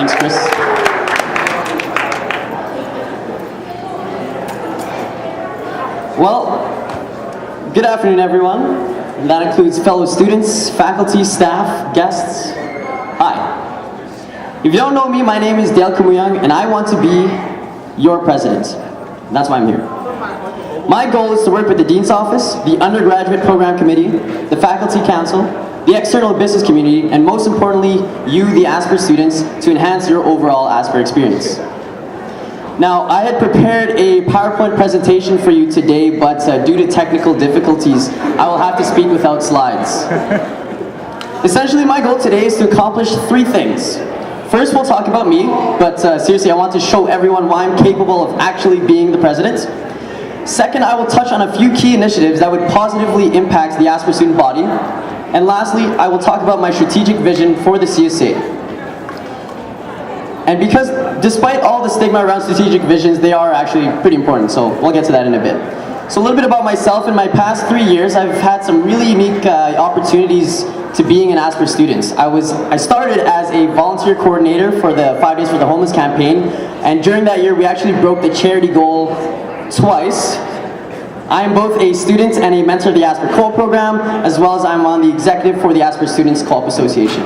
Thanks, Chris. Well, good afternoon, everyone. And that includes fellow students, faculty, staff, guests. Hi. If you don't know me, my name is Camuyong, and I want to be your president. And that's why I'm here. My goal is to work with the Dean's Office, the Undergraduate Program Committee, the Faculty Council, the external business community, and most importantly, you, the Asper students, to enhance your overall Asper experience. Now, I had prepared a PowerPoint presentation for you today, but due to technical difficulties, I will have to speak without slides. Essentially, my goal today is to accomplish 3 things. First, we'll talk about me, but seriously, I want to show everyone why I'm capable of actually being the president. Second, I will touch on a few key initiatives that would positively impact the Asper student body. And lastly, I will talk about my strategic vision for the CSA. And because despite all the stigma around strategic visions, they are actually pretty important, so we'll get to that in a bit. So a little bit about myself. In my past 3 years, I've had some really unique opportunities to being an Asper student. I started as a volunteer coordinator for the 5 Days for the Homeless campaign, and during that year, we actually broke the charity goal twice. I am both a student and a mentor of the Asper Co-op program, as well as I'm on the executive for the Asper Students Co-op Association.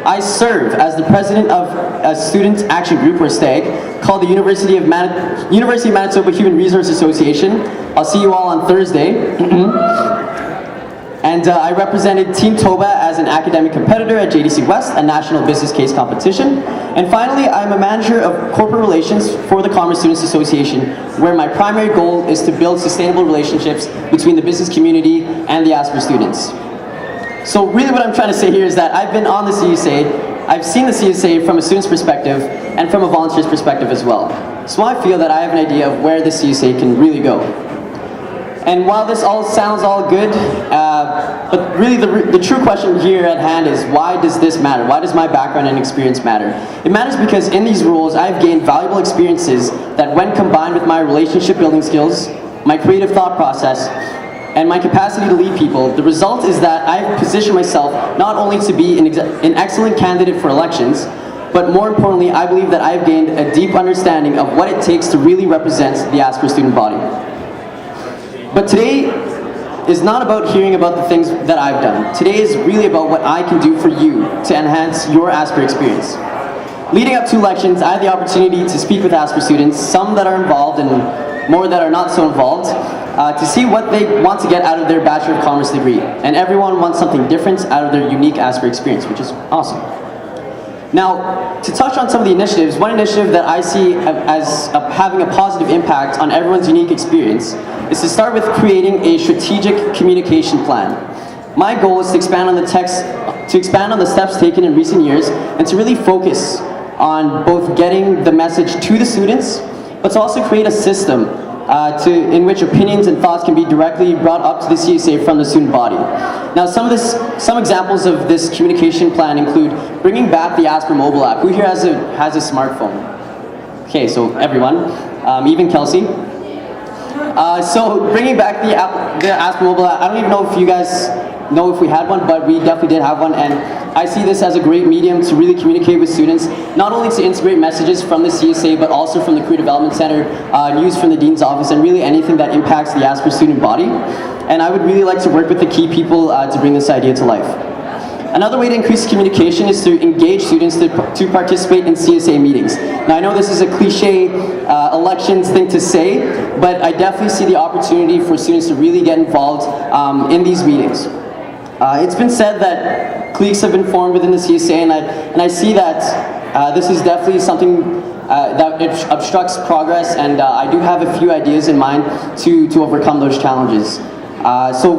I serve as the president of a student action group, or STAG, called the University of Manitoba Human Resource Association. I'll see you all on Thursday. And I represented Team Toba as an academic competitor at JDC West, a national business case competition. And finally, I'm a manager of corporate relations for the Commerce Students Association, where my primary goal is to build sustainable relationships between the business community and the Asper students. So really what I'm trying to say here is that I've been on the CSA, I've seen the CSA from a student's perspective and from a volunteer's perspective as well. So I feel that I have an idea of where the CSA can really go. And while this all sounds all good, but really the true question here at hand is, why does this matter? Why does my background and experience matter? It matters because in these roles, I've gained valuable experiences that when combined with my relationship building skills, my creative thought process, and my capacity to lead people, the result is that I've positioned myself not only to be an excellent candidate for elections, but more importantly, I believe that I've gained a deep understanding of what it takes to really represent the Asper student body. But today is not about hearing about the things that I've done. Today is really about what I can do for you to enhance your Asper experience. Leading up to elections, I had the opportunity to speak with Asper students, some that are involved and more that are not so involved, to see what they want to get out of their Bachelor of Commerce degree. And everyone wants something different out of their unique Asper experience, which is awesome. Now, to touch on some of the initiatives, one initiative that I see as having a positive impact on everyone's unique experience is to start with creating a strategic communication plan. My goal is to expand on the steps taken in recent years and to really focus on both getting the message to the students, but to also create a system in which opinions and thoughts can be directly brought up to the CSA from the student body. Now, some examples of this communication plan include bringing back the Asper mobile app. Who here has a smartphone? Okay, so everyone, even Kelsey. So bringing back the Asper mobile app. I don't even know if you guys know if we had one, but we definitely did have one, and I see this as a great medium to really communicate with students, not only to integrate messages from the CSA, but also from the Career Development Center, news from the Dean's Office, and really anything that impacts the Asper student body. And I would really like to work with the key people to bring this idea to life. Another way to increase communication is to engage students to participate in CSA meetings. Now, I know this is a cliche elections thing to say, but I definitely see the opportunity for students to really get involved in these meetings. It's been said that cliques have been formed within the CSA, and I see that this is definitely something that obstructs progress, and I do have a few ideas in mind to overcome those challenges. So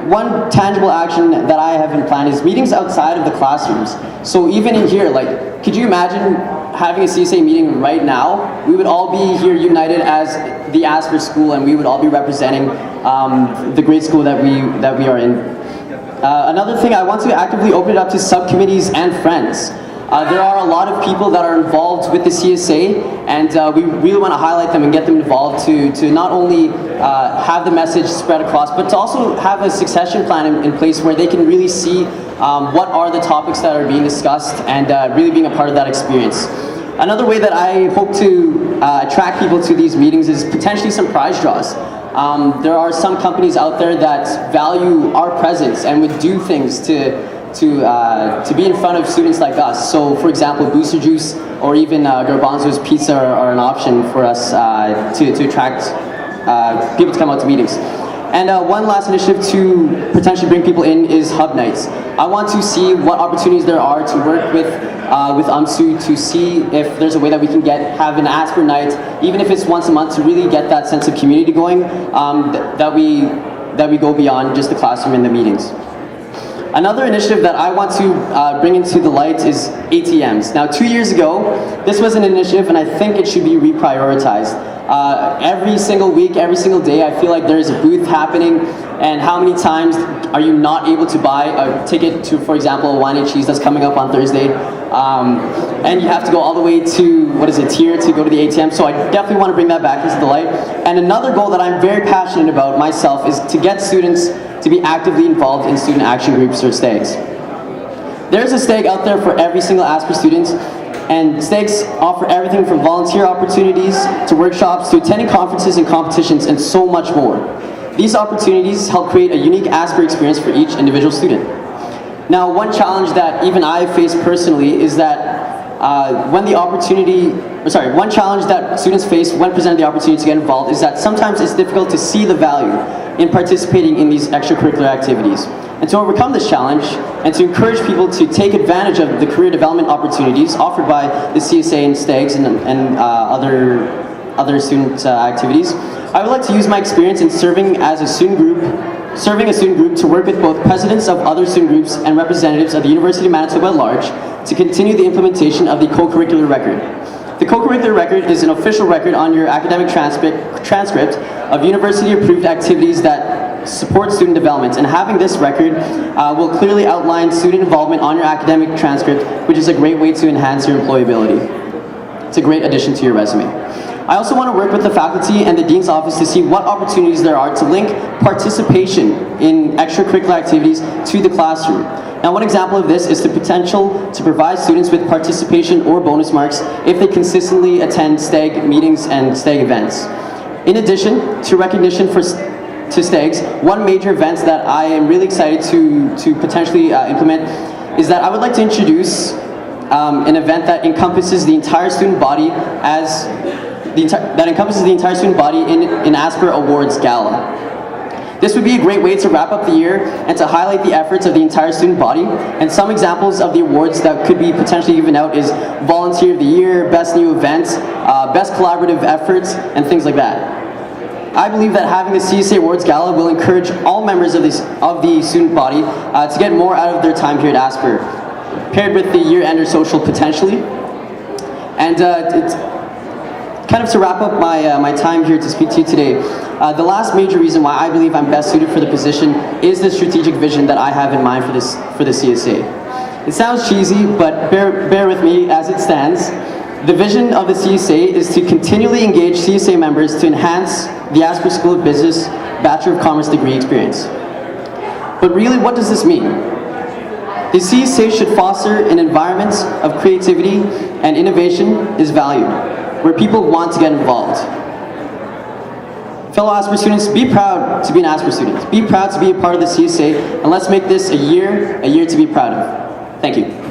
one tangible action that I have in plan is meetings outside of the classrooms. So even in here, like, could you imagine having a CSA meeting right now? We would all be here united as the Asper School, and we would all be representing the great school that we are in. Another thing, I want to actively open it up to subcommittees and friends. There are a lot of people that are involved with the CSA, and we really want to highlight them and get them involved to not only have the message spread across, but to also have a succession plan in place where they can really see what are the topics that are being discussed and really being a part of that experience. Another way that I hope to attract people to these meetings is potentially some prize draws. There are some companies out there that value our presence and would do things to be in front of students like us. So for example, Booster Juice or even Garbanzo's Pizza are an option for us to attract people to come out to meetings. And one last initiative to potentially bring people in is Hub Nights. I want to see what opportunities there are to work with UMSU to see if there's a way that we can have an Asper night, even if it's once a month, to really get that sense of community going, that we go beyond just the classroom and the meetings. Another initiative that I want to bring into the light is ATMs. Now, 2 years ago, this was an initiative, and I think it should be reprioritized. Every single week, every single day, I feel like there is a booth happening, and how many times are you not able to buy a ticket to, for example, a wine and cheese that's coming up on Thursday, and you have to go all the way to, Tier to go to the ATM, so I definitely want to bring that back into the light. And another goal that I'm very passionate about myself is to get students to be actively involved in student action groups or STAGs. There's a STAG out there for every single Asper student, and STAGs offer everything from volunteer opportunities to workshops to attending conferences and competitions and so much more. These opportunities help create a unique Asper experience for each individual student. Now, one challenge that even I face personally is that one challenge that students face when presented the opportunity to get involved is that sometimes it's difficult to see the value in participating in these extracurricular activities. And to overcome this challenge, and to encourage people to take advantage of the career development opportunities offered by the CSA and STAGs and other student activities, I would like to use my experience in serving a student group to work with both presidents of other student groups and representatives of the University of Manitoba at large to continue the implementation of the co-curricular record. The co-curricular record is an official record on your academic transcript of university-approved activities that support student development, and having this record will clearly outline student involvement on your academic transcript, which is a great way to enhance your employability. It's a great addition to your resume. I also want to work with the faculty and the Dean's Office to see what opportunities there are to link participation in extracurricular activities to the classroom. Now, one example of this is the potential to provide students with participation or bonus marks if they consistently attend STAG meetings and STAG events. In addition to recognition to STAGs, one major event that I am really excited to potentially implement is that I would like to introduce an event that encompasses the entire student body in Asper Awards Gala. This would be a great way to wrap up the year and to highlight the efforts of the entire student body, and some examples of the awards that could be potentially given out is Volunteer of the Year, Best New Event, Best Collaborative Efforts, and things like that. I believe that having the CSA Awards Gala will encourage all members of the student body to get more out of their time here at Asper, paired with the year-ender social potentially. And kind of to wrap up my time here to speak to you today, the last major reason why I believe I'm best suited for the position is the strategic vision that I have in mind for the CSA. It sounds cheesy, but bear with me as it stands. The vision of the CSA is to continually engage CSA members to enhance the Asper School of Business Bachelor of Commerce degree experience. But really, what does this mean? The CSA should foster an environment of creativity and innovation is valued, where people want to get involved. Fellow Asper students, be proud to be an Asper student. Be proud to be a part of the CSA, and let's make this a year to be proud of. Thank you.